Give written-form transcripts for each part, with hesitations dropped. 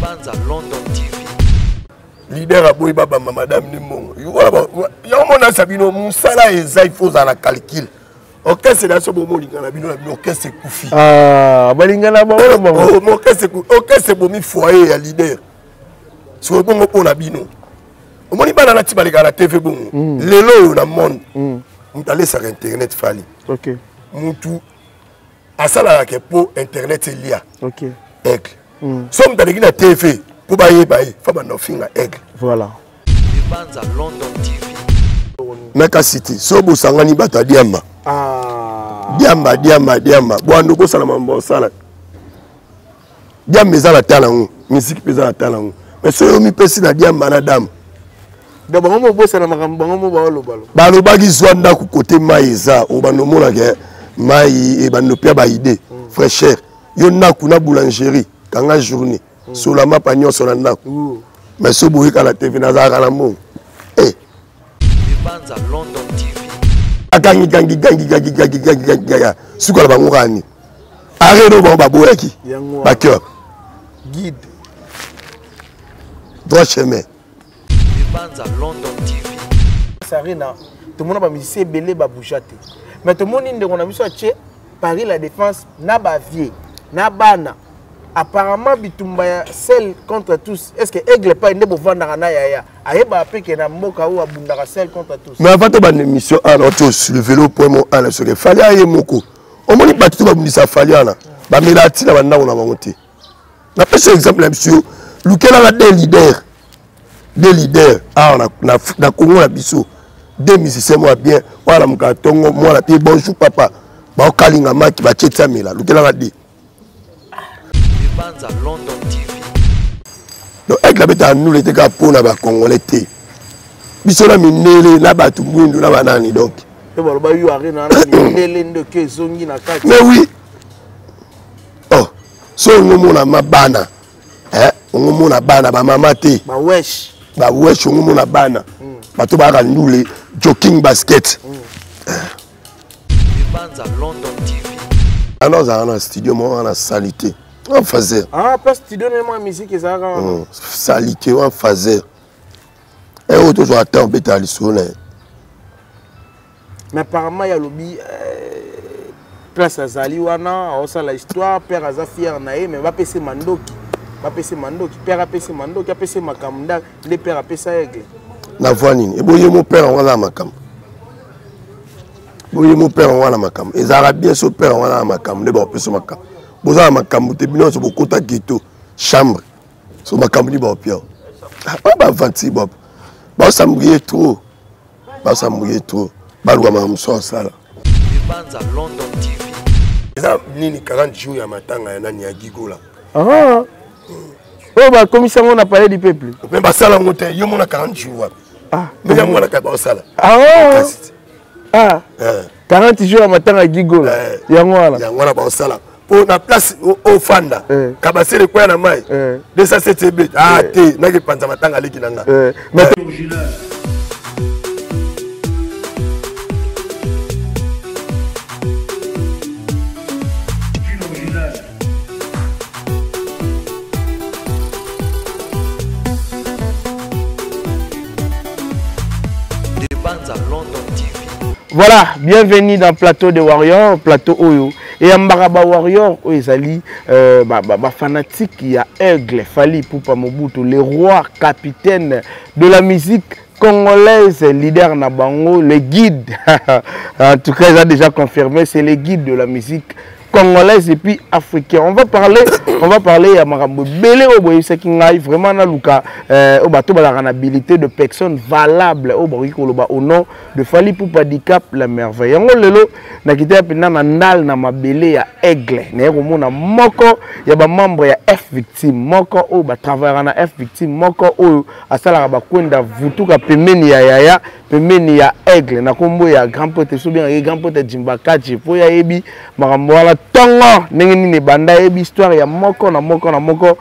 Banza London TV. Leader à Boy Baba Madame Nimon. Il y a un monde à Sabino, Moussala et Zaï faut à la calcul. Ok, c'est là ce moment où il y a un orchestre Koufi. Ah, Balingana Baba. Ok, c'est bon, il faut aller à leader. C'est le bon pour la bino. Au moins, il y a un petit peu de TV. Les lots dans le monde. On est allé sur Internet. Ok. Moutou. À ça, là, pour Internet, c'est lié. Ok. Aigle. Somme dans la TV. Pour bailler, il faut que nous aigle. Voilà. Banza London TV. Meka City. Sobo Sangani Bata Diamba. Ah. Diamba. Boando ko sala mambo sala. Diamba za la talangu. Musique pesa la talangu. Mais so yo mi pesi na Diamba na dame. Da bango bossa na makambo bango ba lobalo. Ba lobaki zwanda ku côté maïza o bando mona ke mai e bando pia ba idée fraîcheur. Yo na kuna boulangerie kanga journée. Sur la map agnon sur la ndako. Mais so boyi kala TV na za kala mo. Eh. Banza London TV. Gangi. Suka la bango kani. Arrêtez bon baboyaki. Ba cœur. Guide. Droit chemin. Banza London TV. Sarina, tout le monde va me dire belé ba boujate. Mais tout le monde inde on a mis ça Paris la défense na ba vie, na bana. Apparemment bitumba seul contre tous. Est-ce que Aigle pas inde bo vendre na yaya? Ayeba pe ke na mboka ou abundaka seul contre tous. Mais avant de ban émission à l'auto sur le vélo point mon à la sur fallait aye moko. On moni pas tout ba bundisa fallait na. Ba melati na banda on a monté. Na pèse exemple monsieur, Lukela la des leaders. Des leaders ah na Congo na biso. Des musiciens moi bien, voilà mon carton moi la bonjour papa. Ba kalinga maki ba tchetsa mela. Lukela la des Banza London TV. donc avec la bête à nous les gars pour la congolais té biso la minele na batu mwindu na banani donc Et voilà ba yu arena na minele ndo ke zongi na kati. mais oui oh so ngomona mabana ngomona bana ba mama té Ba wesh ngomona bana bato ba ka ndule jogging basket Banza London TV. alors ça en studio moi en salité on faisait pas studio moi musique ça salité on faisait et autre jour attend beta lisone mais apparemment il y a lobby place azali wana osa la histoire père aza fier na mais va pese mandoki père a pese mandoki a pese makamda les père a pese Aigle na voinine et boye mon père on a makam boye mon père on a makam et ça bien so père on a makam de bon pese makam boza makambo te bino so bokota ghetto chambre so makambo ni ba pio ba vanti bob ba sambrier trop ba lwa ma mso sala Banza London TV. eza nini 40 jours ya matanga ya nani ya gigola oh ba commission on a parlé du peuple mais ba sala ngote yo mona 40 jours mais ya mona ka ba sala 40 jours à matanga gigola yango wana ba sala pour la place au fanda kabasere kwa na mai de ça c'est bête te na ke panza matanga leki nanga Banza London TV. Voilà, bienvenue dans Plateau de Warrior, Plateau Oyo. Et Ambaraba Warrior, Oezali, fanatique, il y a Aigle, Fally Ipupa Mobutu, le roi capitaine de la musique congolaise, leader Nabango, le guide. En tout cas, il a déjà confirmé, c'est le guide de la musique congolaise et puis africaine. On va parler à Marambo Belé Oboye Sekingai, vraiment na luka obato balanabilité de personnes valables au nom de Fally Ipupa Dicap la merveille. Yango lelo na kité pena na ndal na mabele ya Aigle. Na komona moko ya ba membre ya F victime moko o ba travailler na F victime moko o asala ba kwenda vutuka pemeni ya yaya pemeni ya Aigle na kombo ya grand pote so bien grand pote Jimbakachi po ya yebi marambo wala tongo ndenge nini banda yebi histoire ya moko na moko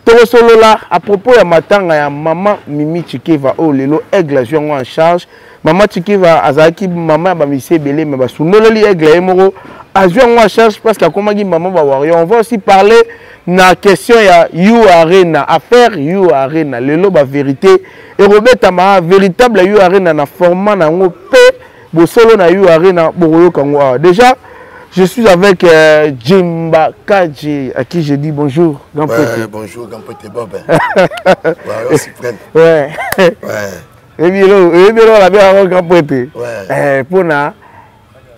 Toro solo là, à propos ya matanga ya maman Mimi Chikeva, oh lelo aigle a joué en charge. Maman Chikeva azaki maman ba mise belé mais ba sunoleli aigle moko a joué en charge parce que comme dit maman ba warrior. On va aussi parler na question ya You Arena, affaire You Arena, lelo ba vérité et Robert Tamara véritable You Arena na format na ngo pe bo solo na You Arena boyo kango. Déjà je suis avec Jimba Kaji, à qui je dis bonjour. Ouais, bonjour, Gampote Bob. Ouais, suprême. Ouais. Ouais. Et bien, la bien Gampote. Ouais. Pour na,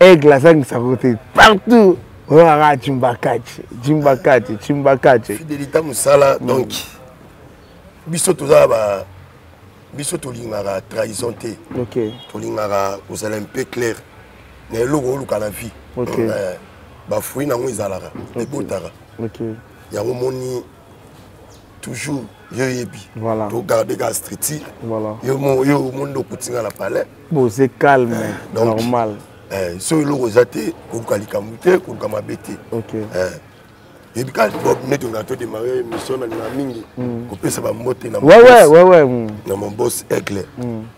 aigle la sang ça côté partout. Voilà, Jimba Kaji. Fidélité Moussala, donc, biso toza biso tolingara trahison te. Ok. Tolingara aux Olympiques clair. Mais le logo luka la vie. Ok. Bafoui nango izalaka. Ebotaka. Ok. Ya moni toujours yebi. Voilà. To garder gastriti. Voilà. Yo mondo kutinga la palais. Bon, c'est calme, normal. So logo zate ko kalika mute ko kama bete. Ok. Et puis quand Bob neto na to démarrer mission na mingi ko pesa ba moté na. Ouais. Na mon boss Aigle.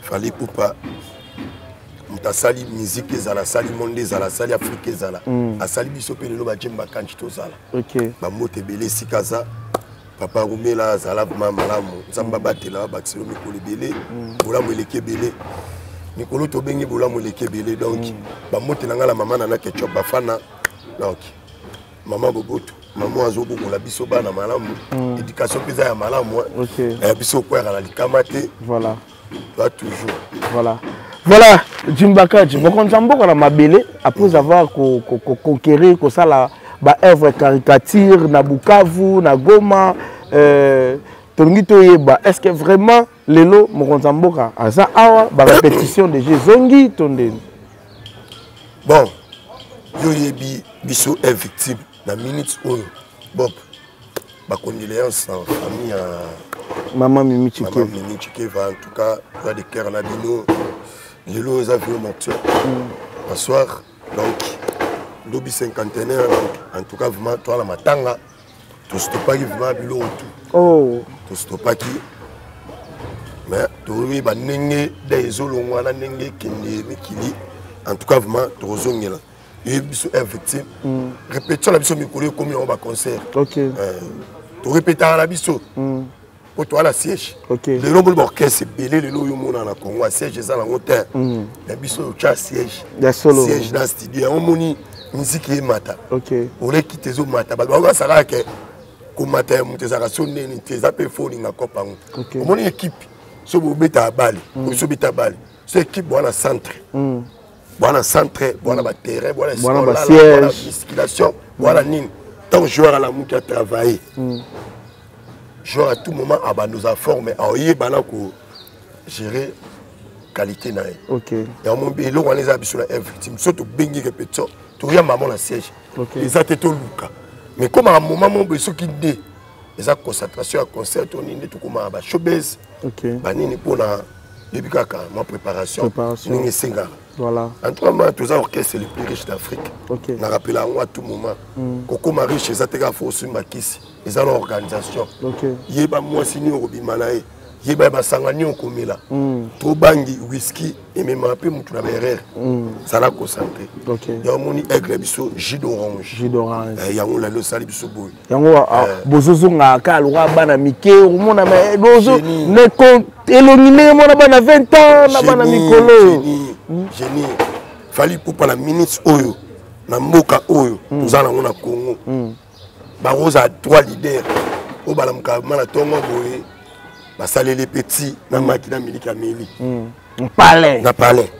Fallait pour pas Mutasali musique ezala sali monde ezala sali Afrique ezala asali biso pe lelo ba Jimba Kanji tozala. OK. Ba mote belé sikaza papa Rumela azala mama malamu nzamba batela ba tselo mikolo belé bolamu eleke belé mikolo to bengi bolamu eleke belé donc ba mote na ngala mama na ketchup bafana donc maman boboto maman azobo la biso bana malamu éducation pesa ya malamu biso ko ya la likamate voilà toi toujours voilà Jimba Kaji bokonzambo na mabele après avoir conquérir ko ça la ba œuvre caricature na Bukavu na Goma tongi toyeba est-ce que vraiment lelo mokonzamboka aza awa ba répétition de Jésus tondeni bon yo yebi biso est victime na minute oyo Bob ba condoléances en famille maman Mimi Chikeva en tout cas toi de cœur na bino lelo za vu mortuaire un soir donc dobi cinquantenaire donc en tout cas vraiment toi la matanga tout stoppaki vraiment bilo tout oh tout stoppaki mais towi ba nenge des olongwa na nenge kende mikili en tout cas vraiment tozongela et biso est victime répétition la biso mikolo comme on va concert OK to répéter la biso pour toi la siège le nombre d'orchestre belé le loyo mona na Congo siège ça na hôtel la biso cha siège siège dans studio on moni musique et mata OK on les quitter zo mata ba ba sala ke ko mata mutezaka sonne ni teza pe phone na kopa on moni équipe so bo beta bali so beta bali so équipe bona centre bona centre bona ba terrain bona musculation bona nini tant joueur à la mou qui a travaillé joueur à tout moment à nous a formé à y banako gérer qualité na OK et mon bélo on les a sur la victime surtout bengi répétition tout rien maman la siège les a této luka mais comme à un moment mon beso qui dé les a concentration à concert on est tout comme à showbiz OK banini pour na depuis kaka ma préparation ni singa voilà en tout cas tous orchestre les plus riches d'Afrique OK na rappelle à moi tout moment koko mari chez Zatega Fosu Makisi ils ont l'organisation OK yeba moi sini obimalae yeba ba sangani okomela to bangi whisky et même un peu mutu na berere ça la concentré OK ya moni aigle biso jus d'orange ya on la le sali biso boy yango bozozonga ka lwa bana mike omona mais bozo ne ko elongine mona bana 20 ans na bana mikolo génie fali pour pas la minute oyo na mboka oyo tozana ngona Congo ba rosa trois leaders o bala mkamana tongo boye basale les petits na makina milika mili palais na palais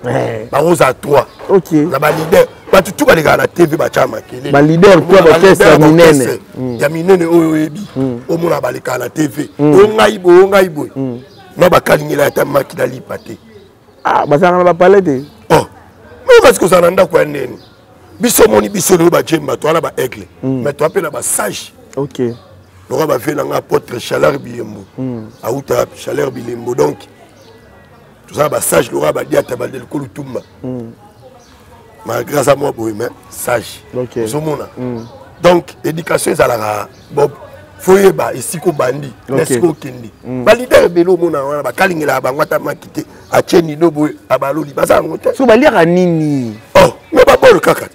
ba rosa trois OK na ba leader ba tout ba les TV ba chama kele ba leader quoi ba orchestre minene ya minene oyo yebi o mona ba leka na TV o ngai boy no ba kalingela ta makina lipate basanga na ba palais te oh mais parce que ça nanda kwa nene biso moni biso le ba Jimba toi na ba aigle mais toi pe na ba sage OK le roi va faire un apôtre Chaleur Bilembo. Aouta Chaleur Bilembo. Donc, tout ça, sage, le roi va dire à Tabaldel Kolutumba. Mais grâce à moi, mais sage. Donc, éducation, c'est à la Bob. foyeba esiko bandi esiko kendi ba leader belo mona wana ba kalingela ba ngata makite a cheni dobo abaloli baza ngote so ba lire nini oh mais ba bol kaka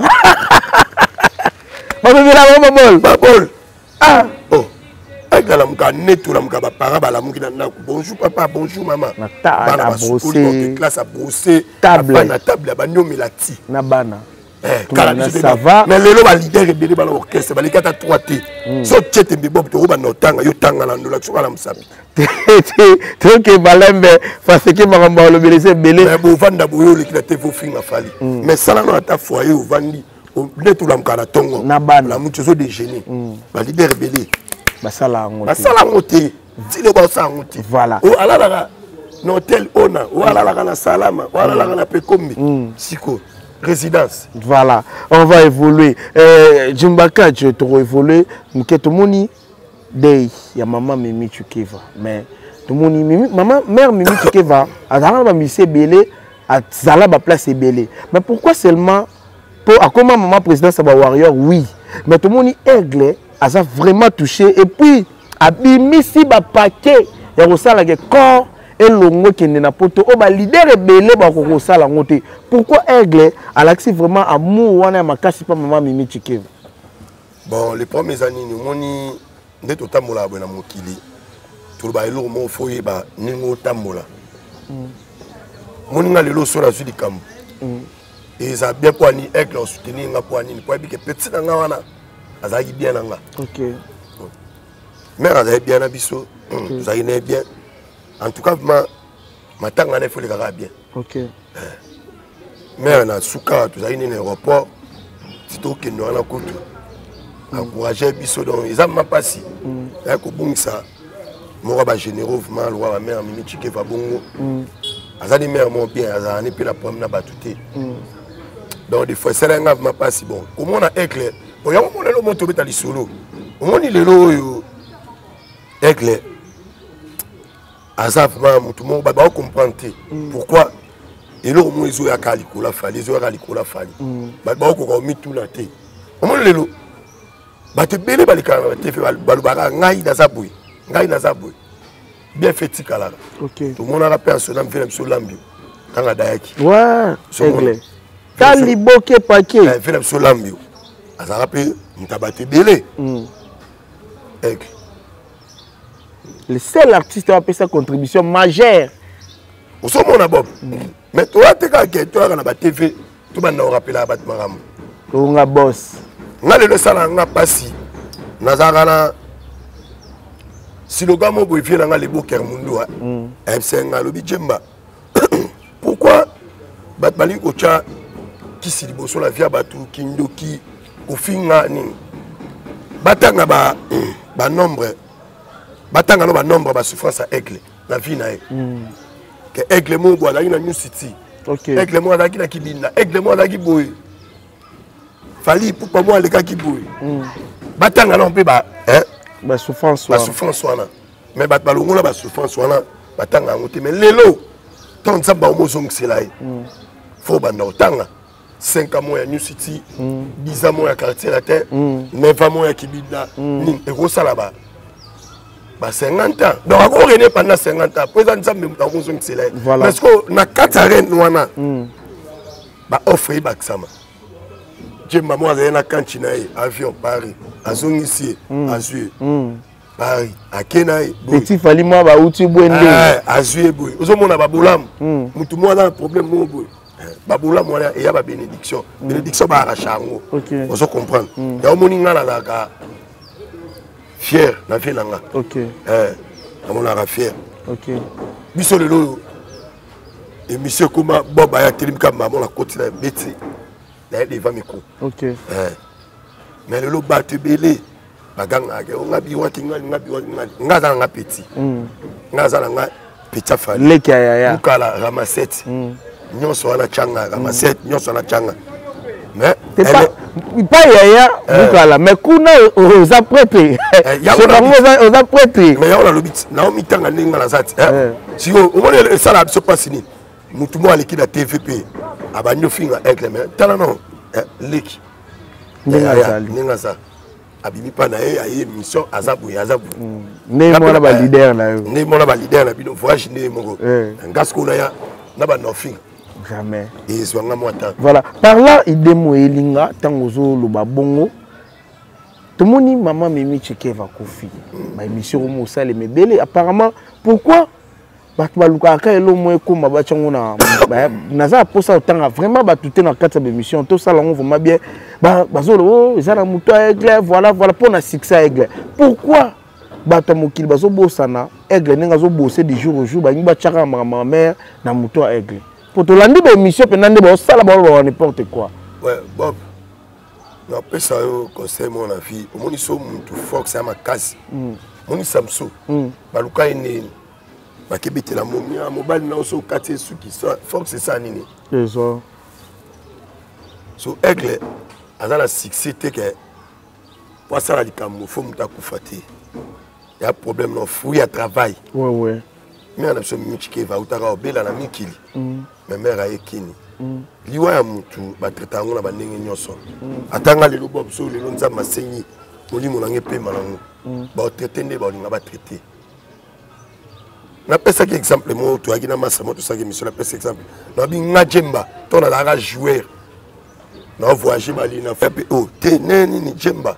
ba bol ah oh agala muka neto la muka ba para ba la muki na bonjour papa bonjour maman bana ba brosser classe à brosser table na table ba nyomi la ti na bana ça va mais le leader ebele ba l'orchestre ba les 3T so tchete mbibo to ba notanga yo tanga na ndola tsoka la musapi que balembe parce que maramba le belese belé mais bo vanda boyo le kila te fo finga fali mais sala no ata foyer o vandi o neto la mukana tongo na bana la mutu zo déjeuner ba leader ebele basala ngote dile ba sa ngote voilà o alala na hôtel ona o alala na salama o alala na pekombi siko résidence. Voilà, on va évoluer. Djimbaka, tu as évolué. Nous avons day, il y a maman Mimi Chukeva. Mais tout le monde, maman, mère Mimi Chukeva, à Zala Missé Belé, à Zala place Belé. Mais pourquoi seulement pour à comment maman président Saba Warrior, oui. Mais tout le monde aigle, a vraiment touché. Et puis, à Bimisi ba paquet, il y a aussi le corps. Et l'ongo qui n'est pas poto, oh bah leader est belé bah qu'on ça la montée. Pourquoi aigle a l'accès vraiment à mou ou à ma casse pas maman Mimi Chikev. Bon les premières années nous moni dès tout tamola bon amokili. Tout le bailo mon foyer bah ningo tamola. Moni nga lelo sur la suite du camp. Et ça bien pour ni aigle on soutenir nga pour ni pour que petit nga wana azaki bien nga. OK. Mais azaki bien na biso. Ça y est bien. En tout cas, ma tanga ne faut les gars bien. OK. Mais on a souka, tu as une aéroport, c'est tout qui nous a coûté. Encourager biso donc ils ont pas si. Là ko bon ça. Moi ba généraux vraiment loi mère Mimi Chikev bongo. Azali mère mon bien, azali puis la première batuté. Donc des fois ça n'a pas si bon. Comment on a éclair. Bon, y a un moment le moto beta li solo. Au moment il est là éclair. Azafement tout le monde va comprendre pourquoi et là au moins ils ont kaliko la fali ils ont kaliko la fali ba ko mi tout la té au moins lelo ba te belé ba likana te fait ba lubaka ngai na zabui bien fait tikala. OK tout le monde a rappelé son nom fait sur l'ambio kanga dayaki ouais aigle kaliboke paquet fait sur l'ambio aza rappelé mutabate belé aigle. Le seul artiste qui a fait sa contribution majeure. Au sommet, on a Bob. Mais toi, tu as la TV, tu vas nous rappeler à Batmaram. On a boss. On a le salon, on a passé. Nazarana. Si le gars m'a dit dans les beaux Kermundo, MC a lobby Djemba. Pourquoi Batmali Kocha qui s'y dit sur la via Batu, Kindoki, au fin ni Batanga ba nombre. Batanga no ba nombre ba souffrance à aigle la vie na que aigle mo boa na New City. OK aigle mo na ki Kibina aigle mo na ki boy fali pour pas moi les gars qui boy batanga no pe ba ba souffrance wana mais bat balongo na ba souffrance wana batanga ngote mais lelo ton samba mo zongisela faut banda otanga 5 mois à New City 10 mois à quartier latin 9 mois à Kibina ni ekosala ba 50 ans. Donc, on est pendant 50 ans. Président de Zambie, parce que na Kataren, on offre Baksama. J'ai maman à Kantina, avion Paris, à Zongissier, à Zue, Paris, à Kenaï. Petit Falima, à Outi Bouende. À Zue, Boui. Aux hommes, on a Baboulam. Tout le monde a un problème. Baboulam, il y a ma bénédiction. Bénédiction, va arracher. On se comprend. Il y a un moninga là. Fier, na vie nanga. OK. On a fier. OK. Biso lelo et monsieur Kuma Bob aya telimka maman la continue beti. Na devant micro. OK. Mais lelo battu belé baganga on a biwa kinga ngaza nga petit. Ngaza nga petit fali. Le kaya. Ukala ramasset. Nyonso wana changa ramasset, nyonso wana changa. Mais pas yaya bukala mais kuna aux apprêtés aux apprêtés mais on a le bit Naomi tanga ninga na zati si on le sala se passe ni mutu mo aleki na TVP abanyo finga aigle mais tala non leki ninga ça abimi pa na ye aye mission azabu ne mona ba leader na yo ne mona ba leader na bino voyage ne moko ngasko na ya na ba nofing jamais et swanga mwata voilà par là idemo elinga tango zo lo ba bongo tomoni maman Mimi Chekeva Kofi ba émission mo sale mebele apparemment pourquoi bato baluka ka elo mo ekoma ba chango na naza posa otanga vraiment ba tuté na kati ya émission to sala on vraiment bien bazolo oh ezala muto aigle voilà pour na succès aigle pourquoi bato mokili bazo bosana aigle nenga zo bosser du jour au jour ba ngi ba chaka ma mère na muto aigle pour to landi ba émission pe nande ba sala ba n'importe quoi ouais Bob na pesa yo conseil mon avis au moni so mutu fox ya makasi moni samso baluka ene bakebete la momia mobile na so kati suki fox c'est ça nini c'est ça so aigle azala succès te que pour ça la likambo faut muta kufati y a problème no fouille à travail ouais mais on a besoin Mimi Chekeva utaka obela na mikili mais mère ayekini liwa ya mutu batreta ngo na bandenge nyoso atanga lelo Bob so lelo nzamba masenyi molimo na ngepe malango ba traiter nde ba linga ba traiter na pesa ki exemple mo to akina masa mo to saki mission na pesa exemple na bi ngajemba to na la joueur na voyager bali na fait oh te neni ni jemba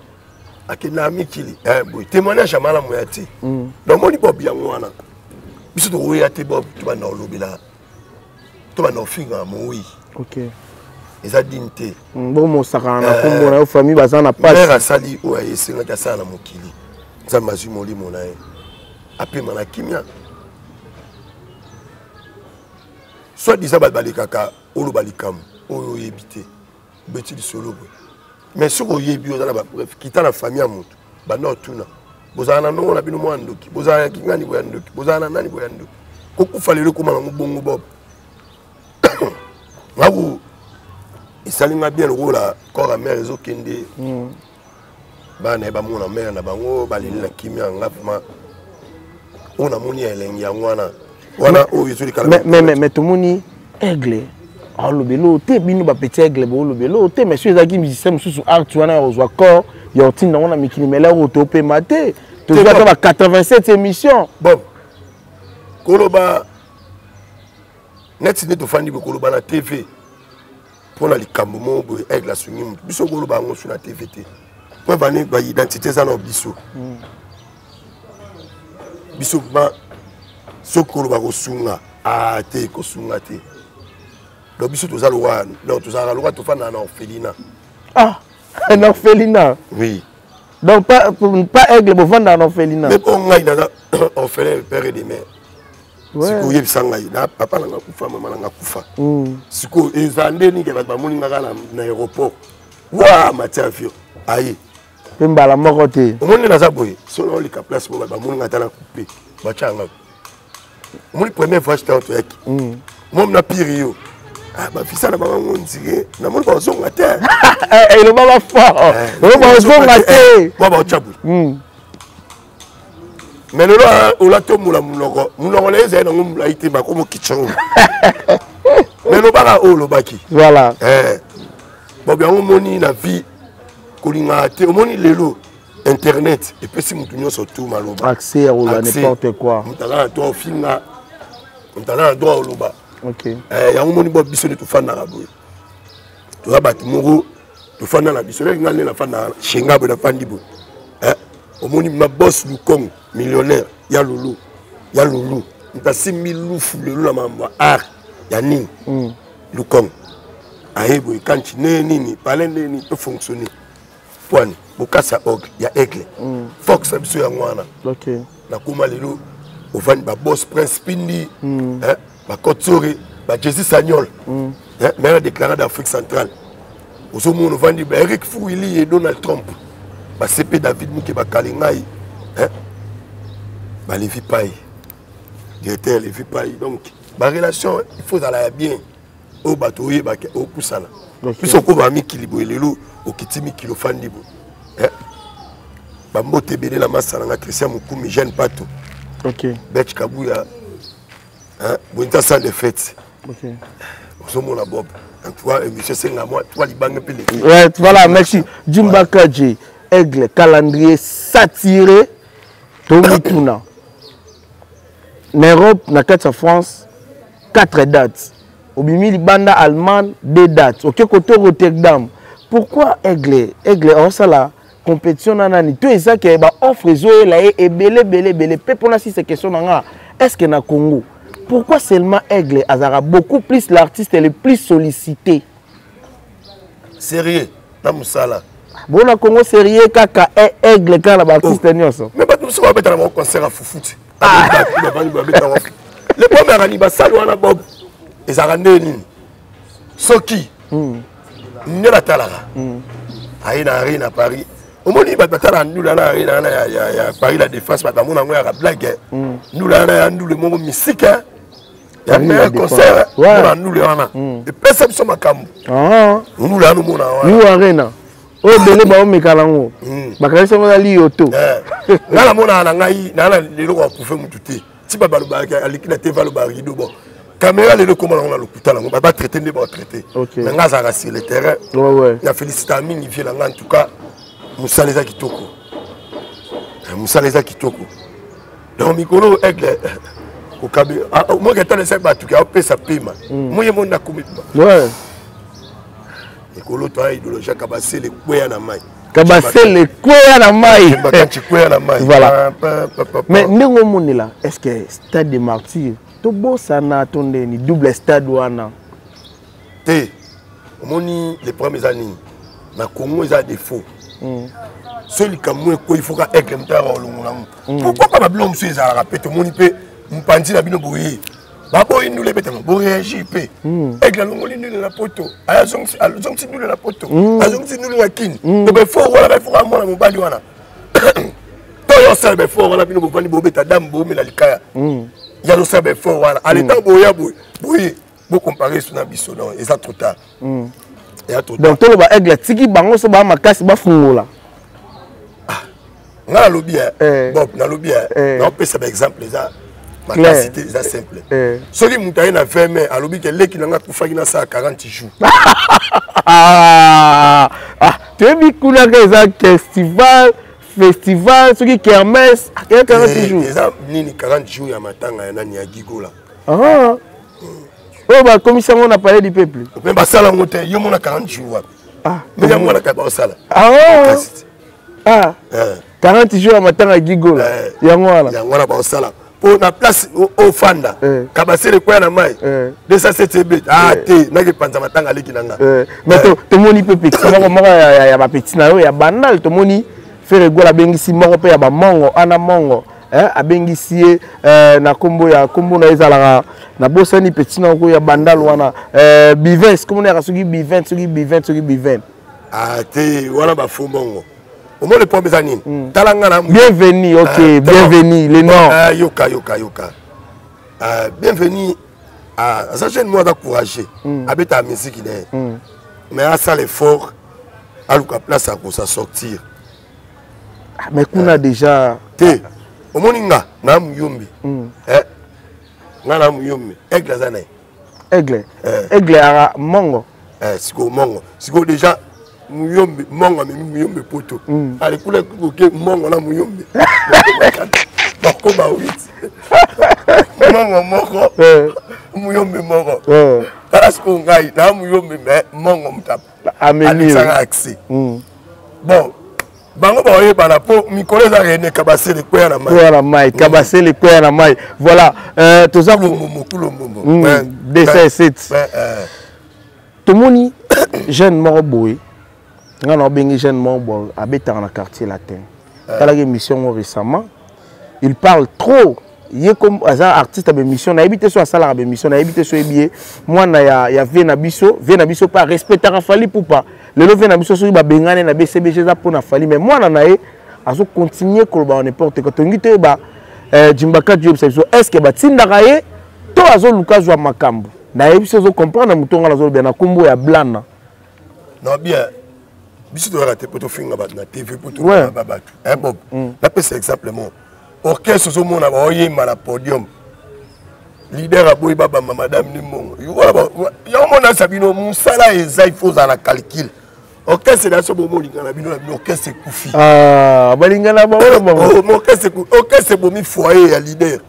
akina mikili boy témoignage amala moyati donc moni Bob ya ngwana biso to oya te Bob to ba na olobela to ba na ofinga mo oui OK eza dinte bon mo saka na kombo na famille bazana passe mère sali o ayesinga ta sala mokili nzamba zwi molimo na ye apema na kimia soit disant balikaka olo balikam oyo yebité beti di solo mais ce ko yebi o na bref kita la famille à mutu bana otuna bozana no na bino mwandoki bozana kingani boyandoki bozana nani boyandoki kokufa lelo komala ngobongo Bob ngabu isalinga bien le rôle corps à mère ezokende bana ba mona mère na bango baleli na kimia ngapma ona moni elengi ya ngwana wana o yezuli kala mais tomoni aigle alobelo te bino ba petit aigle bo lobelo te monsieur ezaki musicien mususu art wana ozwa corps ya otinda ngona mikili mela roto pe maté to zwa ba 87 émissions bon koloba net ne to fandi koloba na TV pour la likambo mo bo aigle asungi mutu biso koloba ngo sur la TV te pour vani ba identité za na biso biso ba sokolo ba kosunga te kosunga te do biso to za lo wana do to za lo to fana na orphelinat un orphelinat oui donc pas aigle bo vendre un orphelinat mais on ngai na orphelin père et mère siko yebisa ngai na papa na kufa mama na kufa siko ezande ni ke ba moni ngaka na aéroport wa matia avion ayi mbala moko te omoni na za boye solo lika place bo ba moni ngata na couper ba changa mon premier voyage to yaki mom na pirio ba fisa na bango nzige na mon ba zonga te le baba fort le baba zonga te baba chabu mais le là o la to mula muloko les na ngumla ite ba komo kitchango mais le baba o lo baki voilà bobi yango moni na vie kolinga te omoni lelo internet et puis si mutu nyoso tout maloba accès à n'importe quoi mutala to finga mutala do loba OK yango moni bo biso de to fana raboye to abati moko to fana na biso le ngale na fana shinga bo na fandi bo omoni ma boss Lukong millionnaire ya lulu nta 6000 lufu lelo na mamba ya nini Lukong aebo ikanchi nini palende ni to fonctionner point bokasa og ya aigle fox biso ya ngwana OK na kuma lelo ovani ba boss prince pindi ba kotsore ba Jesus Sagnol maire déclaré d'Afrique centrale oso mon ovani ba Eric Fouili et Donald Trump ba CP David Muke ba kalingai ba Levi Pai directeur Levi Pai donc ba relation il faut aller bien au bateau ba au kusala puisque ko ba mikili bo lelo okitimi kilo fandi bo bambote bele la masala nga Christian Mukumi jeune pato OK Betch Kabuya bonta sans de fête OK osomona Bob en toi monsieur senga moi toi libange pele ouais voilà merci Jimba Kaji Aigle calendrier saturé Tomituna. En Europe, dans 4 France, 4 dates. Au Bimili Banda Allemagne, 2 dates. Au côté Rotterdam. Pourquoi Aigle en ça la compétition nanani tout ça qui ba offre zoé et belé pour na si ces questions nanga est-ce que na Congo pourquoi seulement Aigle azara beaucoup plus l'artiste est le plus sollicité sérieux na musala bon na Congo sérieux kaka Aigle kana ba artiste nyonso mais pas tout ça va mettre dans mon concert à Foufout les premiers ani ba salu wana bob ezara neni soki ni la talara aïe na Paris au moins il va battre nous là ya Paris la défense ba mon ngo ya blague nous là nous le moment musique il y a un concert nous le wana et personne sont makam nous là nous mona nous arena o belé ba o mekalango ba ka se ngona li auto na la mona na ngai na la le ko poufe mututé ti ba balo ba aliki na te valo ba rido bon caméra le comment on a le couteau on va pas traiter ne pas traiter mais ngaza sur le terrain il a félicité Amini vient en tout cas Musaleza Kitoko donc mikolo Aigle au kabe moi qui attends ça batu qui a payé sa paiement moi mon na commitment ouais mikolo toi idéologie kabase le kwea na mai kabase le kwea na mai voilà mais ndingo monela est-ce que stade des martyrs to bossa na tonde ni double stade wana te moni les premières années na Congo ils a défaut celui qui moi il faut qu'à Aigle mtara olongona pourquoi pas bablom sur les arapete moni pe mpandi na bino boye babo nous les bêtes bo réagir pe Aigle longoli nous la poto azongsi nous la poto azongsi nous la kin to be fo wala be fo amona mobali wana to yo sel be fo wala bino bo bani bo beta dam bo mela likaya ya lo sel be fo wala à l'état boya boye bo comparer sur na biso non et ça trop tard donc tout le ba Aigle tiki bango so ba makasi ba fungola na lobby Bob na lobby na peut ça exemple ça makasi ça simple celui mutaye na ferme à lobby que leki na kufa kina ça 40 jours tu es bi kuna que ça festival ce qui kermesse 40 jours ça nini 40 jours ya matanga na ni ya gigola oh bah commission on a parlé du peuple mais ba sala ngote yo mona 40 jours mais ya mona ka ba sala 40 jours à matin à Gigola yangwana ba sala pour na place au fanda kabase le kwa na mai de ça c'est bête te na ke panza matanga leki nanga mais to moni pepe moko ya ba petit na yo ya banal to moni faire gola bengisi moko pe ya ba mongo ana mongo abengisi na kombo na ezalaka na bosani petit na ko ya bandal wana bivens comme on a sugi bivens te wana ba fombongo au moins les premières années talanga bienvenue OK bienvenue les noms yoka bienvenue à ça jeune moi d'encourager habiter à musique mais à ça l'effort à la place à ça sortir mais qu'on a déjà te au moninga na muyombi na muyombi Aigle zana Aigle ara mongo siko mongo siko déjà muyombi mongo muyombi poto ale kula ko mongo na muyombi bako ba 8 mongo moko muyombi moko parce que ngai na muyombi mais mongo mtap ameni accès bon bango ba oye bana po mikolo za rene kabase le kwea na mai kabase le kwea na mai voilà to za kulombo DC7 tomoni jeune moko boy ngana bengi jeune moko boy abeta na quartier latin tala que mission récemment il parle trop il est comme un artiste à mission na habité sur sala à mission na habité sur bié moi na ya vena biso pas respecter Rafali pour pas le vena biso sur ba bengane na BCBG za pour na Fali mais moi na ye azo continuer ko ba n'importe quoi tongite ba Jimbaka Diop est-ce que ba tindaka ye to azo luka zwa makambo na ye biso zo comprendre mutonga na zo bien na kombo ya blana non bien biso to rater poto finga ba na TV poto ba batu Bob na pese exactement orchestre zo mona ba oyema na podium leader aboy baba madame Nimongo yo mona sabino musala eza il faut za na calcul orchestre na so bomo lingana bino na orchestre kufi balingana ba wala bon orchestre bomi foyer ya leader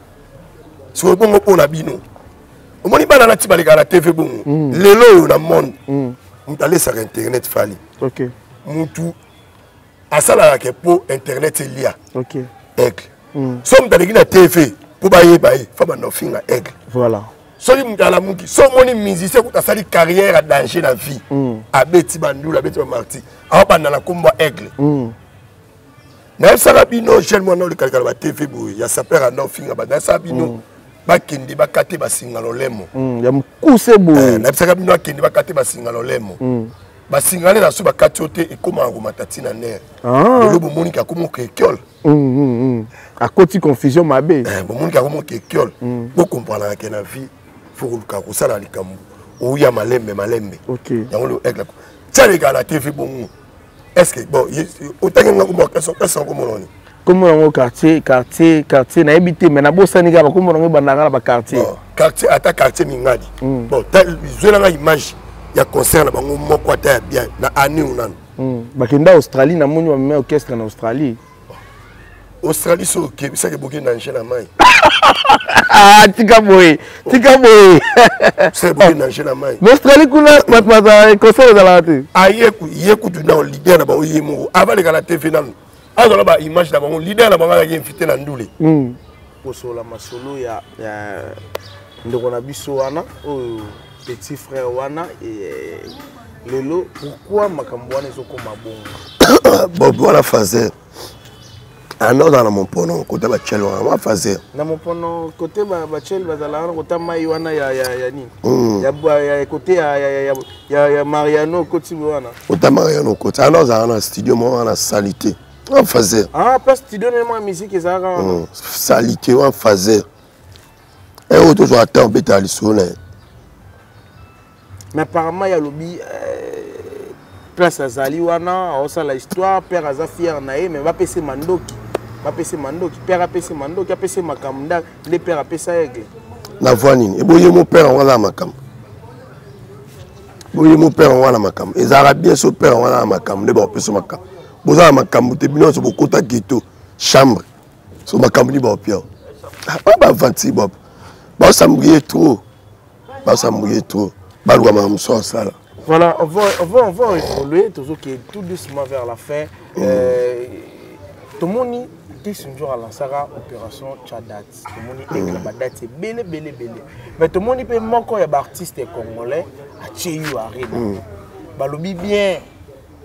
so bongo pona bino omoni bana na tibaleka na TV bongo lelo na monde mutale sur internet fali OK mutu asala ke po internet elia OK aigle so mutale na TV po baye fa bana finga aigle voilà soki mutala muki so moni musicien ko tasali carrière à danger na vie abeti bandula abeti marti abanda na komba aigle na sala bino jeune mwana le kalkala ba TV boy ya saper à no finga ba na sala bino bakende bakate basinga lolemo ya mkuse boy na sala bino bakende bakate basinga lolemo basingale na so bakate ote ekoma ngo matati na ner le bo monika komo kekiol à côté confusion mabe bo monika komo kekiol bo comprendre que na vie faut que ko sala likambu o ya malembe OK yango le aigle ça les gars la TV bon est-ce que bon autant que ngako question comme on ni comment on quartier na habité mais na bosani ka ba comment on bandanga ba quartier quartier ata quartier mingadi bon tel zola nga image ya concert na bango moko ata bien na année unan bakenda Australie na moni wa même orchestre na Australie Australie so ke bisa ke boke na njela mai tika boy c'est boke na njela mai Australie kuna matmata concert za la te yeku tu na leader na ba oyimo avale ka la TV na azola ba image na bango leader na bango ya invité na ndule kosola masolo ya ndeko na biso wana o petit frère wana et lelo pourquoi makambo wana ezokoma bongo bon voilà fazer alors dans mon pono côté ba chelo ma fazer na mon pono côté ba chelo bazala côté mai wana ya nini ya côté ya Mariano côté wana côté Mariano côté alors dans un studio moi en salité on faisait pas studio na musique ezaka salité on faisait et auto so attend beta lisone mais apparemment il y a lobby place azali wana osala histoire père aza fier na ye mais va pese mandoki père a pese mandoki a pese makamda les père a pese aigle na voinine et boye mon père wala makam boye mon père wala makam et ça bien so père wala makam de ba pese makam boza makam te bino so bokota ghetto chambre so makam ni ba pio ba vanti bob ba sambrier trop ba lwa ma mso sala. Voilà, on va évoluer tout doucement vers la fin. Tout le monde dit jour à la opération Tchadat. Tout le monde dit que c'est belle. Mais tout le monde peut manquer des artistes congolais à Tchéyou Arena. Balobi bien,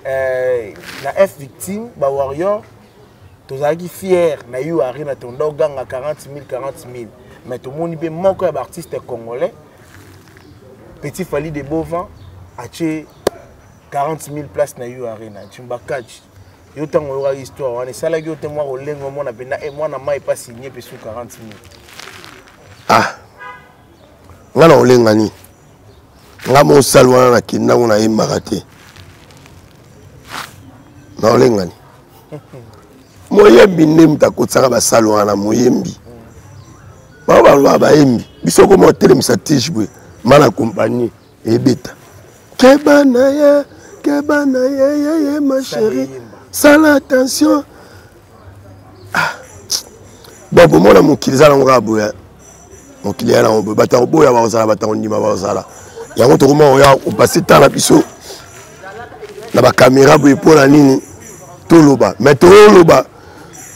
la F victime, ba warrior, tous les fiers, na Tchéyou Arena, ton gang à 40 000. Mais tout le monde peut manquer des artistes congolais. Petit Fali de Bovin. Ache 40 000 places na Tchéyou Arena. Chimbakachi. Yo tango yo histoire. On est salagi yo témoin au lengo mo na bena et moi na mai pas signé pe sous 40 000. Ah. Ngana olenga ni. Nga mo salwana na kinna na imarate. Na olenga ni. Moyembi nemta kotsaka ba salwana moyembi. Ba ba ba yembi. Bisoko mo telemisa tijbwe. Mana compagnie ebeta. Kebana ya ma chérie. Sala attention. Bon pour moi mon kiliza na ngabo ya. Mon kiliza na ngabo bata oboya ba osala bata ondima ba osala. Ya ngoto koma oya o passer temps na biso. Na ba caméra boye pour la nini. Toloba. Mais toloba.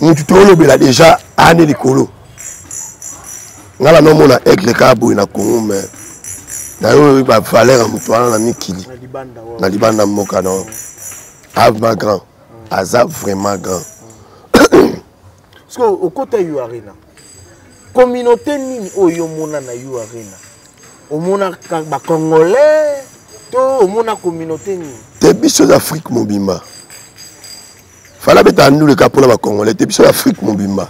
Mutu tolobela déjà ane likolo. Ngala no mona aigle ka boye na Congo mais d'ailleurs, il va falloir un mikili. Na libanda moka non. Ava grand. Aza vraiment grand. Parce que au côté Tchéyou Arena, communauté nini oyo mona na Tchéyou Arena. O mona ba congolais, to o mona communauté nini. Te biso d'Afrique mobimba. Fala beta nous le cas pour la congolais, te biso d'Afrique mobimba.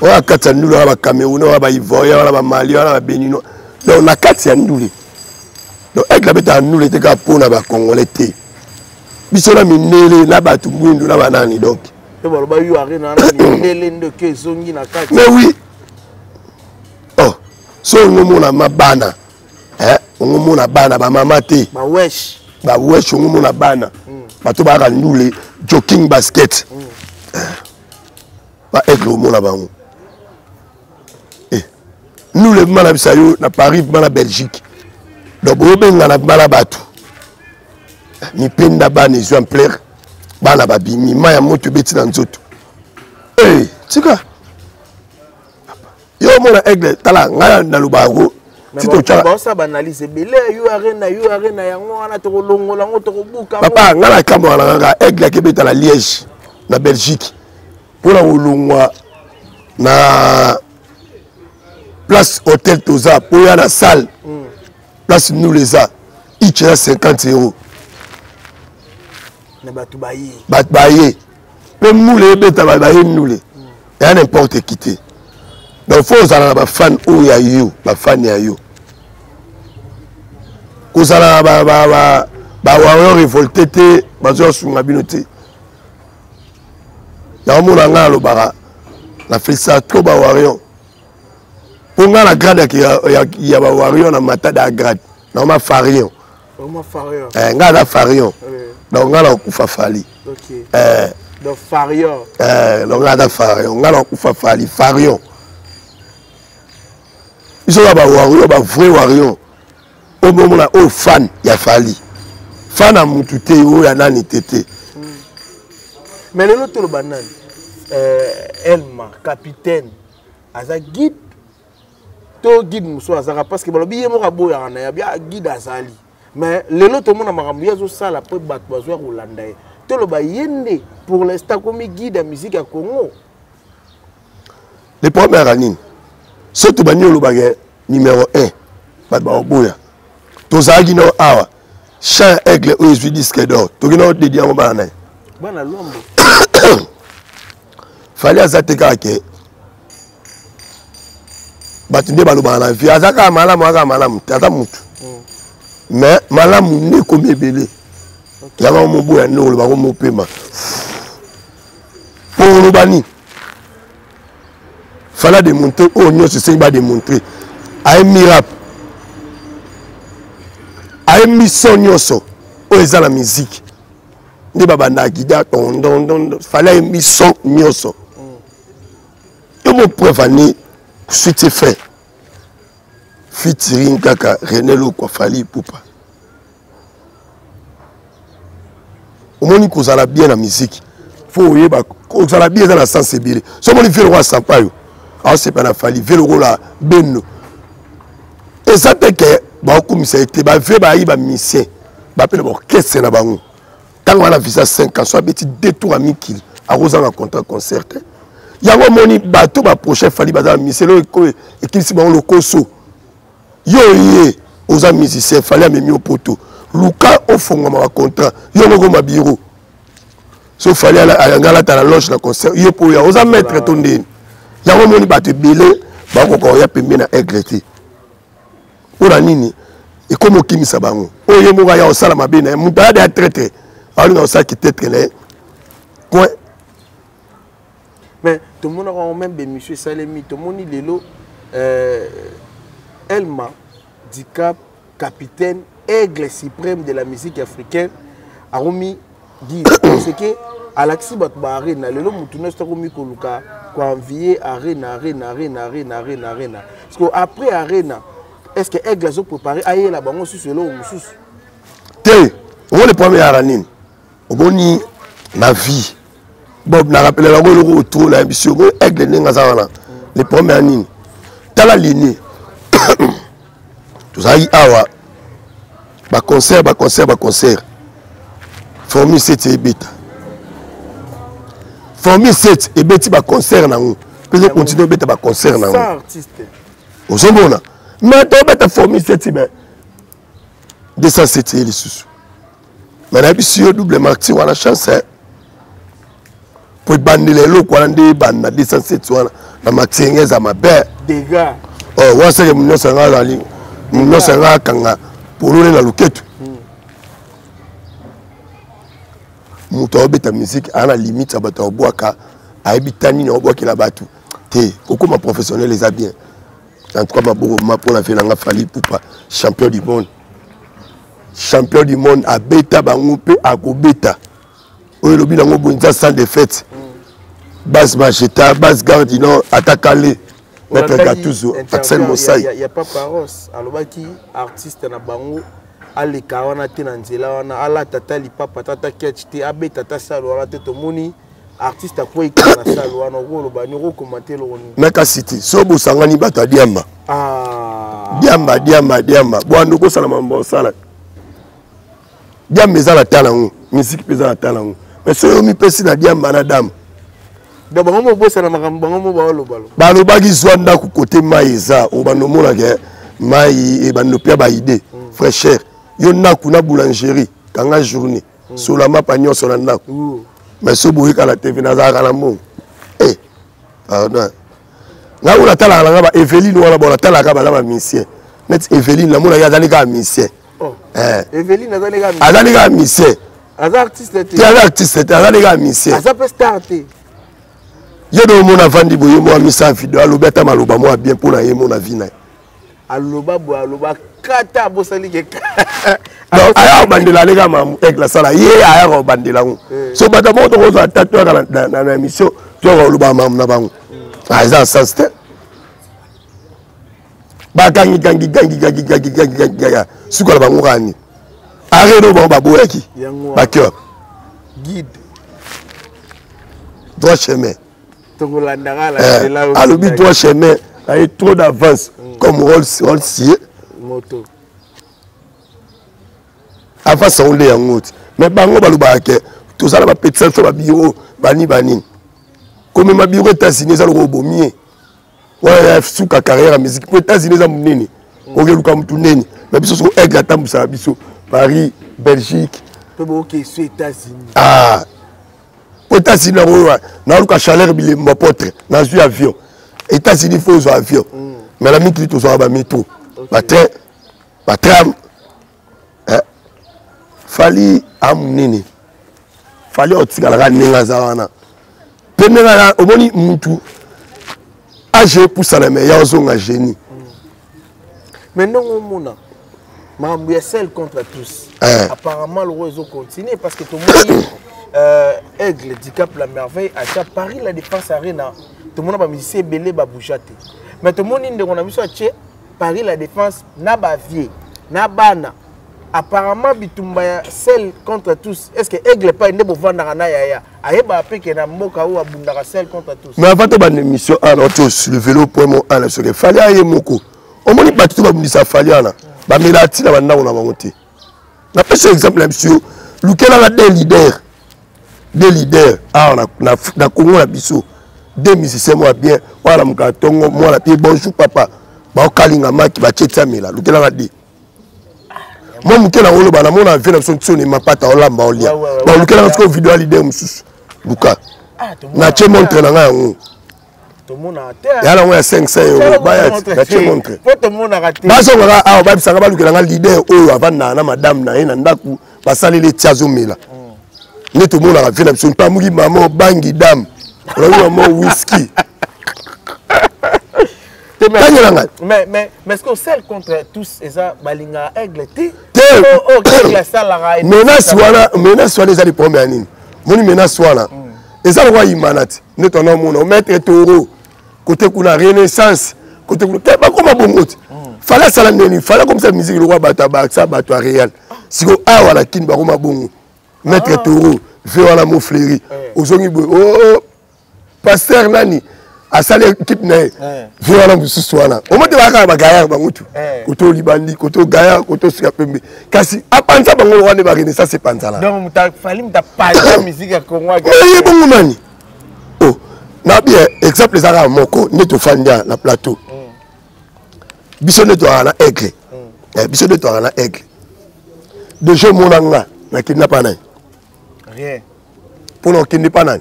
On a quatre nous là, Cameroun, on a Ivoirien, on a Mali, on a Béninois. Donc on a quatre nous. Donc avec la bête à nous les gars pour la congolais. Biso la minele na batu mwindu na banani donc. Et voilà ba Tchéyou Arena na minele ndoke zongi na kati. Mais oui. Oh, so ngomona mabana. On ngomona bana ba mama te. Ba wesh. ba ouais chongo mona bana bato ba ka ndule jogging basket ba aigle mona bango nous le mana bisayo na Paris mana Belgique donc bo benga na bana bato mi penda bana exemplaire bana babimi maya moto beti na nzoto tika yo mona aigle tala ngala na lubango tito tala ba sa banalise belé yo arena yango wana to longola ngo to buka papa ngala kambo ngala aigle ke beta la Liège na Belgique pour la olongwa na place hôtel Toza pour y aller à la salle place nous les a il tient 50 €. na batu baye même nous les bêtes baye nous les y a n'importe qui te donc faut ça ba fan ou ya yo ba fan ya yo ko ça ba warrior révolté te ba zo sunga binote ya mo na ngalo bara na fait ça trop ba warrior pour nga la grade ya ba warrior na mata da grade na ma farion nga da farion donc nga la kufa fali donc farion donc nga da farion nga la kufa fali farion iso ba warrior ba vrai warrior o mo na o fan ya fali fan a mutute o ya nani tete mais le autre le banane Elma capitaine aza guide to guide muso azaka parce que balobi ye moka boya na ya bia guide azali mais lelo to mona makambo yazo sala pe bato bazo rolanda ye to lo ba yende pour l'instant comme guide de musique à Congo les premières années surtout banyo lo bagé numéro 1 bato ba boya to zagi no awa chant aigle o yesu disque d'or to gino de diamo bana bana lombo fallait azateka ke batunde baloba na vie azaka malamu tata mutu mais malamu ne comme ebele yaba mo boya no ba ko mo pema pour le bani fallait démontrer oh non c'est ba démontrer a miracle a mission nyoso o eza la musique ndi baba na gida don fallait mission nyoso yo mo prévenir suite fait featuring kaka René Loko Fali Poupa omoni kozala bien la musique faut yeba kozala bien dans la sensibilité so moni velo wa sampayo a c'est pas na Fali velo la benno et ça te que ba komisa été ba ve ba yiba musicien ba pele ba orchestre na bango tant on a visa 5 ans soit petit détour à Mikil a rosa na contrat concert yango moni bato ba prochain Fali ba miselo ko équipe si ba le koso yo yé aux musiciens fallait même au poto luka au fond ma contrat yo ngo ma bureau so fallait à ngala ta la loge na concert yo pour ya aux mettre ton ndeni yango moni bato belé ba ko ya pembe na aiglete ora nini et comme okimisa bango oyo mo ya osala mabe na muta ya traité ali na osaki tetre point mais tout le monde a même des monsieur Salemi tout le monde lelo Elma Dicap capitaine aigle suprême de la musique africaine aromi dit c'est que Alexis Batba arena lelo mutuna stokomi koluka ko envier arena parce que après arena est-ce que aigle zo préparé aye la bango sur solo mususu té on le premier aranine oboni na vie bob na rappeler la ngolo autour la mission aigle ninga za les premières nini tala ligne tout ça y awa ba concert formule 7 et bêta formule 7 et bêti ba concert na ngo peut continuer bêta ba concert na ngo artiste osomona mais to bêta formule 7 ben 207 les sous mais na biso double marque wana chance pour bandele loko wana ndi banda 207 wana na marque za mabe dégâts oh wasa ke munyo sanga lali munyo sanga kanga polole na luketu muto obeta musique ana limite à bato boaka aibitani na boaki la batu te kokoma professionnel les a bien en tout cas ma pour la finanga Fali Poupa champion du monde champion du monde à beta bangoupé à Gobeta. Oyo lobi nango bonza sans défaite. Base Macheta, base Gardino, attaque-le. Maître Gattuso, Axel Mossai. Il y a pas Paros, alobaki artiste na bango aleka wana te na nzela wana ala tata lipapa tata ketchte abe tata salo wana te tomoni artiste ko ikana salo wana ngolo ba nyoko commenter lo ni. Meka City, so bosangani bata Diamba. Ah. Diamba. Boando ko sala mambo sala. Diamba ezala talango, musique pesa talango. Mais so yo mi pesi na Diamba na dame. Da bango bosa na makambo bango ba lobalo. Ba lobaki zwanda ku côté maïza, o banomona ke mai e banopia ba idée. Fraîcheur. Yo na kuna boulangerie, kanga journée. Solama pagnon sur la ndako. Mais so boyi kala TV na za kala mo. Pardon. Nga una tala kala ba Eveline wala bona tala ka ba musicien. Net Eveline na mona ya zali ka musicien. Oh. Eveline na zali ka musicien. Azali ka musicien. Aza artiste te. Ya artiste te, azali ka musicien. Aza pe star te. Yo do mona vandi boyi mo amisa video alobeta maloba mo bien pour na ye mona vina. Aloba bo aloba kata bosali ke. Non, aya bandela lega ma avec la sala ye aya bandela ngo. So bata mo to ko tatu na émission to ko luba mam na bango. Ah ça sens te. Ba gangi. Suko la bango kani. Are no ba boyaki. Ba cœur. Guide. Droit chemin. Togolandara la là. Alobi droit chemin, a eu trop d'avance comme Rolls moto. Avant ça on les en route. Mais bango baluba ke tout ça la petit ça ba bureau bani. Comme ma bureau États-Unis ça le bomier. Ouais suka carrière musique pour États-Unis ça munene. O ke luka mutu nene. Mais biso so aigle atambusa biso Paris, Belgique. Peu OK aux États-Unis. Ah. Aux États-Unis na luka chaleur bile mpotre na zu avion. États-Unis faut zo avion. Mais la miti to zo ba métro. Ba tram. Fali amunene. Fali otikala ninga zawana. Penela omoni mutu. Age pour ça mais ya zo nga génie. Maintenant on mona. Mambo ya seul contre tous. Apparemment le réseau continue parce que tout le monde Aigle Dicap la merveille à Paris la défense arena. Tout le monde va musicien belé ba boujate. Mais tout le monde inde on a mis sur Paris la défense na ba vie na bana. Apparemment bitumba ya seul contre tous. Est-ce que Aigle pas inde bo vendre na ya ayeba peke na mboka ou abundaka seul contre tous. Mais avant de ban émission alors tu sur le vélo point mon ala sur fallait aye moko. On moni batu ba munisa fallait ala. Ba melati na banda on a monté. Na pese exemple monsieur Lukela la des leaders na Congo na biso deux musiciens moi bien wala mukatongo moi la bonjour papa ba kalinga maki ba tchetsa mela Lukela la de moi mukela ngolo bana mona vient na son tsoni mapata olamba olia ba Lukela na ko video leader mususu Luka na tche montre na nga tout le monde a terre. Ya la mo ya 500 euros ba ya tche montre faut tout le monde a raté. Ba so ngara a ba bisanga ba Lukela nga leader oyo avanda na madame na ina ndaku ba salele tiazo mela. Tout le monde a fait la personne pas mourir maman bangi dame maman whisky mais est-ce qu'on sait contre tous et ça balinga aigle t aigle salara menace voilà les premières années moni menace voilà et ça le roi imanati ne ton nom on mettre taureau côté kuna renaissance côté pas comme bon fallait ça la fallait comme ça musique le roi bataba ça bato réel si ko a wala kin ba comme bon mettre taureau fait la mo fléri ozongi oh pasteur nani a salé équipe na fait la mususu wana o mote ba ka ba gaya ba mutu koto libandi koto gaya koto suka pembe kasi apanza bango wana ba rene ça c'est panzala donc muta fali muta pas la musique ya Congo oui bon mani oh na bien exemple ça moko neto fandia na plateau biso neto na aigle biso neto na aigle de jeu monanga na kidnapper na rien. Pour nous qui n'est pas nan.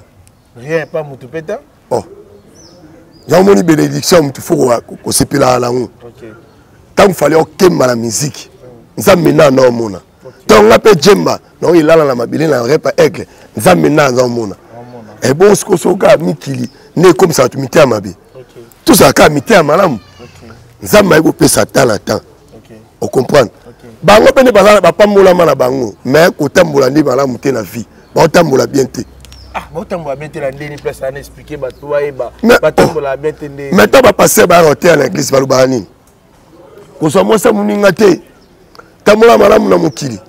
Rien, pas moutou péta. Oh. Il y a une bénédiction, il faut qu'on se pèle à la roue. Tant qu'il fallait qu'on la musique, nous avons maintenant dans le monde. Tant qu'on appelle Djemba, non, il a la mabile, il a un repas aigle, nous avons maintenant dans le monde. Et bon, ce qu'on s'oga, Mikili, né comme ça, tu m'étais à ma vie. Tout ça, quand m'étais à ma lame, nous avons fait ça temps à temps. On comprend. bango pene bazala bapambola mana bango mais kotambola ndi bala muté na vie batambola bien te ah batambola bien te la ndeni place à expliquer bato eba batambola bien te ndeni mais to ba passer ba hôtel à l'église baluba nini ko so mo sa muninga te tambola malamu na mukili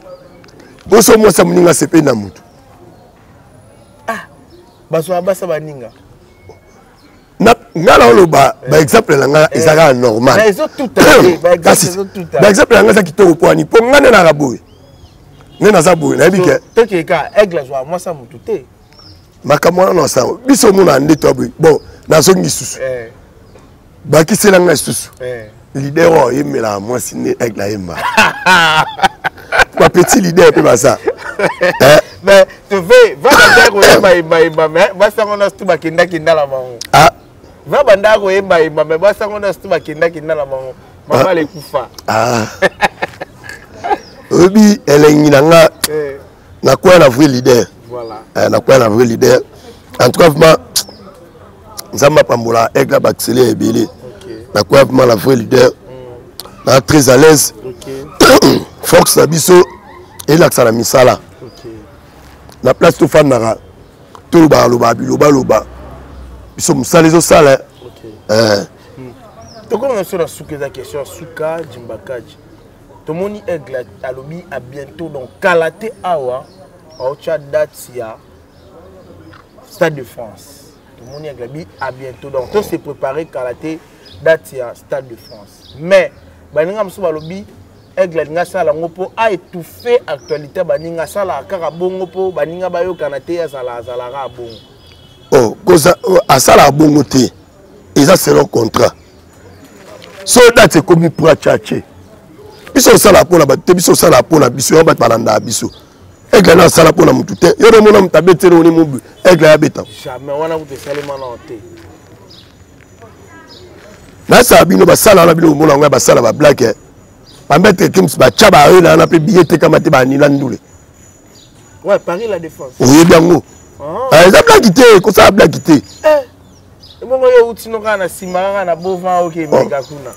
ko so mo sa muninga sepe na mutu ah baso abasa baninga na ngala loba ba exemple la nga ezaka normal mais ils ont tout à ba exemple la nga za kitoko kwani po ngane na raboy ngena za boy na bike to ke ka aigle zo moi ça mutu te makamona no sa biso muna ndi to boy bon na so ngisusu ba kisela nga susu leader o yemela moi sine aigle yemba quoi petit leader pe ba ça mais tu veux va dans mais va ça on a tout bakinda kinda la bango ah va banda ko yemba mais va ça on a tout bakinda kinda la bango mama le kufa ah obi elengi nga na quoi la vrai leader voilà na quoi la vrai leader en tout cas vraiment nzamba pambola aigle baxele ebele na quoi vraiment la vrai leader na très à l'aise force abiso et l'accent misala la place to fanara to ba loba biloba biso musala zo sala to comme sur la souka la question souka Jimbakaji to moni aigle alobi à bientôt donc Kalaté awa au chat date ya Stade de France to moni aigle à bientôt donc to se préparer Kalaté date ya Stade de France mais baninga mso balobi aigle nga sala ngopo a étouffé actualité baninga sala kaka bongo po baninga bayo Kanaté ya sala ra bongo oh koza asala bongo te eza c'est leur contrat so date comme pour achache biso sala pona batte biso sala pona biso yo bat balanda biso aigle na sala pona mutu te yo de mona mutabetele oni mubu aigle ya beta jamais wana vous te salema na te na sa bino basala na bino mona ngwa basala ba black bambete kims ba chaba eux na pe billet kama te ba nilandule ouais Paris la défense oui bien ngo ah ça black te ko ça black te bongo yo utino kana simanga na bovan OK mega kuna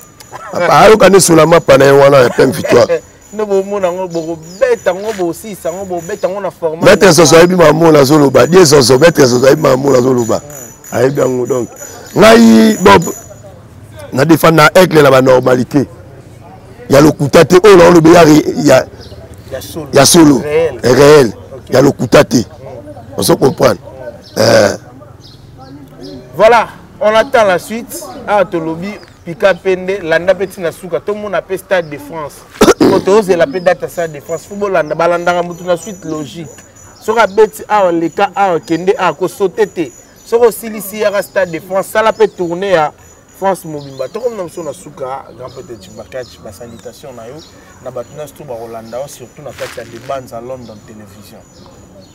apa kana solama pana wana ya plein victoire no bo mona ngo bo beta ngo bo sisa ngo bo beta ngo na format maître soso ebi mamona zoloba die soso maître soso ebi mamona zoloba ay bien ngo donc ngai bob na défendre na aigle la normalité il y a le koutate oh là il y a solo réel il y a le koutate on se comprend voilà on attend la suite à Tolobi Pika Pende landa petit na suka tout monde appelle Stade de France quand ose la date Stade de France football landa balanda mutu na suite logique sera beti a le cas a kende a ko sauter sera aussi ici à Stade de France ça la peut tourner à France Mobimba to comme namso na suka grand peut-être Jimbakaji ba salutation na yo na batuna sto ba Rolanda surtout na kati ya débat à London télévision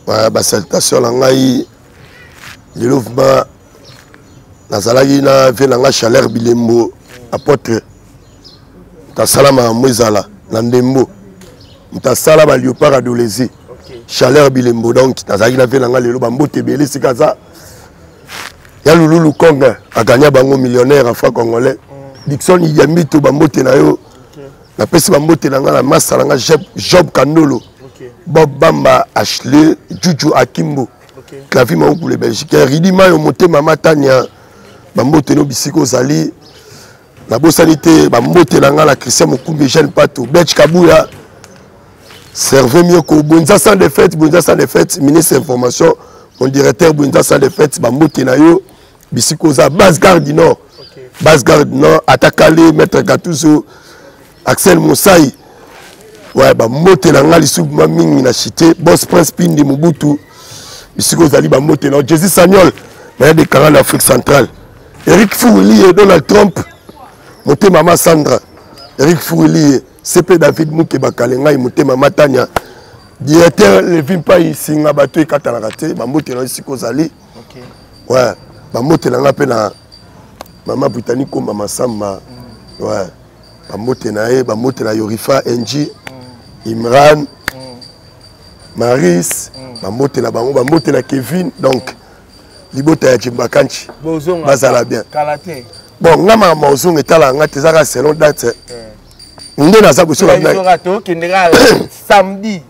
ouais ba salutation na ngai le mouvement na salaki na ve na nga chaleur bilembo apôtre ta salama mwezala na ndembo ta salama léopard adolescent chaleur bilembo donc na salaki na ve na nga lelo ba mbote belé sikaza ya Lulu Konga a gagné bango millionnaire en franc congolais Dixon Yamito bambote na yo na pesi bambote na nga na massa na nga Job Kandolo Bob Bamba Ashley Juju Akimbo Clavi Maoukou le Belgique Ridi Mayo Motema Matania bambote no bisiko zali na bosanité bambote na nga la Christian Mokumbi Jean Pato Betch Kabuya Serve mieux que Bonza sans défaite ministre information mon directeur Bonza sans défaite bambote na yo bisiko za base garde du nord base garde nord atakale maître Gatouzo Axel Moussaï ouais bambote na nga lisu mingi na cité boss prince Pindi Mobutu bisiko zali bambote na Jésus Sagnol mais des canaux d'Afrique centrale Eric Fouili et Donald Trump Moté Mama Sandra Eric Fouili CP David Mouké Bakalenga et Moté Mama Tania directeur Levin Pai Singa Bato et Katalakate bambote na bisiko zali ouais bambote na nga pe na Mama Britannique Mama Samba ouais bambote na e bambote na Yorifa NG Imran Maris bambote na bango bambote na Kevin donc libota ya Jimbakaji bazala bien Kalaté bon ngama mauzungu etala nga tezaka selon date nde naza kosoka samedi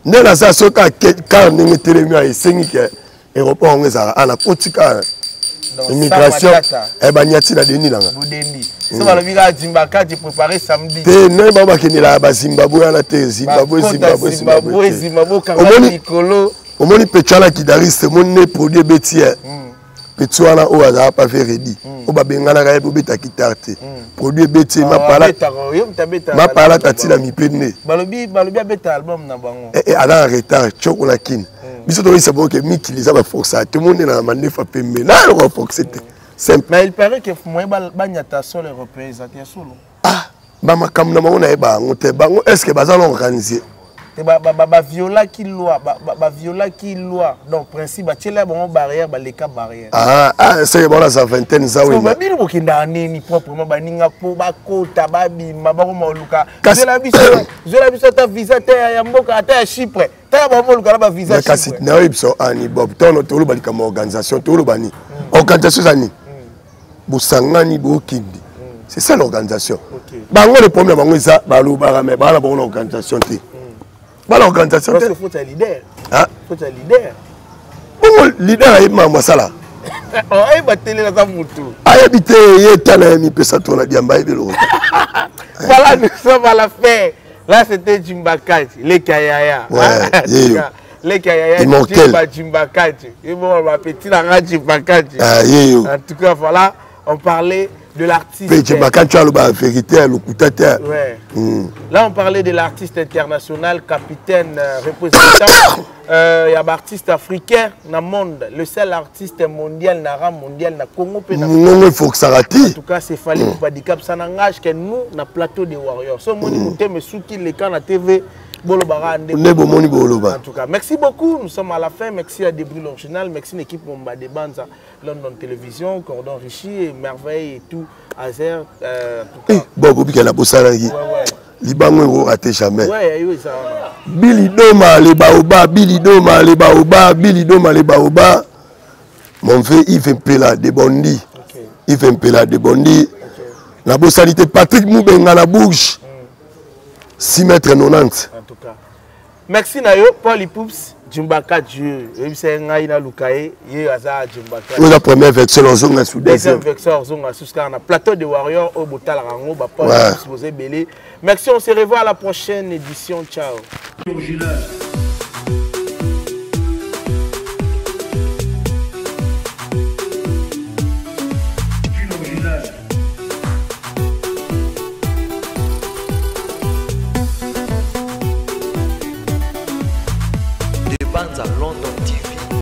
nde naza soka kaka ndenge etelemi awa esengi ke aéroport yango ezalaka ana kotika immigration banyati na deni nanga te nde bao bakendela bazimbabwe wana te zimbabwe omoni petala kidariste omoni ne produit ebeti ye peti wana oyo azala pa fe redi oyo babenganaka ye pobeta kitare te produit ebeti mapala tatina mipe nde aza na retard tioko na kini biso tokoyisa boke mikili eza baforsa te monde na mandefa pembe nayo baforse te simple. Mais il paraît que moi banyata sol européen zatia solo. Ah, ba makambo na bango na yeba yango te bango est-ce que baza organisé ba viola qui loi donc principe batiela bon barrière ba leka barrière c'est bon la vingtaine za oui ba bino bokinda nini proprement ba ninga po ba kota ba bima ba ko moluka zela biso ta visa te ya mboka ta ya Chypre ta ba moluka ba visa Chypre kasi na ibso ani bob tono tolo ba likama organisation tolo bani organisation zani busangani bokindi c'est ça l'organisation bango le problème bango ça ba lo ba mais ba la bonne organisation te. Bah l'organisation. Parce qu'il faut un leader. Ah. Faut un leader. Bon, leader a eu ma sala. Oh, il va télé dans sa photo. Ah, habité, il est allé mi pesa tourna diamba et belo. Voilà, nous sommes à la fin. Là, c'était Jimbakati, les Kayaya. Ouais, les Kayaya. Jimbakati. Et bon, ma petite la Jimbakati. Ah, en tout cas, voilà, on parlait de l'artiste. Là, on parlait de l'artiste international, capitaine, représentant. Il y a un artiste africain dans le monde, le seul artiste mondial, mondial, na Congo. En tout cas, c'est fallu pour pas dire que ça n'engage que nous, na plateau des Warriors. Ce monde écouté, mais sous qui les cannes à TV. En tout cas, merci beaucoup. Nous sommes à la fin. Merci à Débris l'original. Merci à l'équipe de Banza, London Télévision, Cordon Richie, Merveille et tout. Azer. Bon, vous avez la bosse à la vie. Libango ne raté jamais. Oui, ça. Billy Doma, les baobas, Billy Doma, les baobas, Billy Doma, les baobas. Mon frère Yves Mpela de Bondi. Yves Mpela de Bondi. La bossalité Patrick Moubenga la bouche. 6 mètres 90. En tout cas. Merci Nayo, Paul Ipoups, Jimbaka Dieu. C'est un gaïna Lukae, Yeaza Jimbaka. Nous la première version en zone sous deuxième version en zone sous un plateau de Warriors au Botal Rango, Paul Ipoups, Belé. Merci, on se revoit à la prochaine édition. Ciao.